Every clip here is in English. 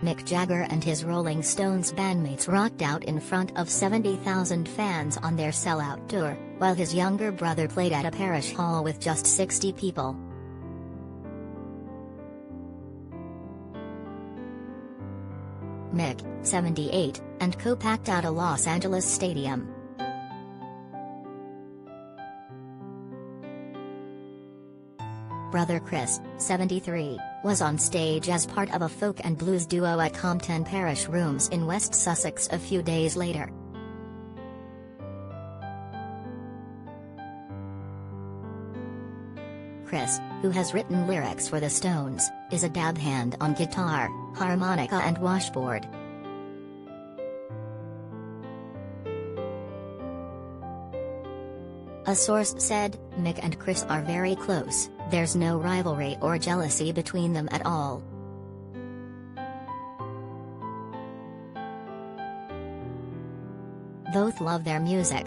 Mick Jagger and his Rolling Stones bandmates rocked out in front of 70,000 fans on their sellout tour, while his younger brother played at a parish hall with just 60 people. Mick, 78, and co-packed out a Los Angeles stadium. Brother Chris, 73, was on stage as part of a folk and blues duo at Compton Parish Rooms in West Sussex a few days later. Chris, who has written lyrics for the Stones, is a dab hand on guitar, harmonica and washboard. A source said, "Mick and Chris are very close, there's no rivalry or jealousy between them at all. Both love their music."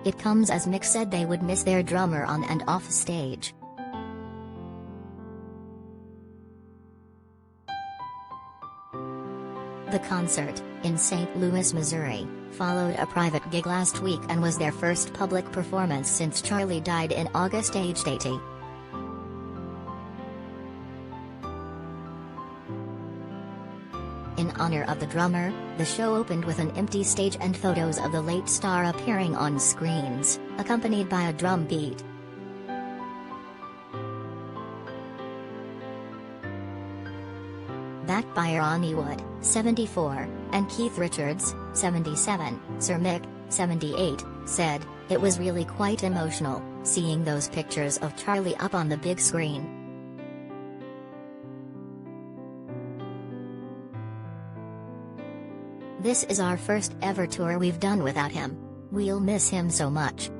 It comes as Mick said they would miss their drummer on and off stage. The concert, in St. Louis, Missouri, followed a private gig last week and was their first public performance since Charlie died in August aged 80. In honor of the drummer, the show opened with an empty stage and photos of the late star appearing on screens, accompanied by a drum beat. Backed by Ronnie Wood, 74, and Keith Richards, 77, Sir Mick, 78, said, "It was really quite emotional, seeing those pictures of Charlie up on the big screen. This is our first ever tour we've done without him. We'll miss him so much."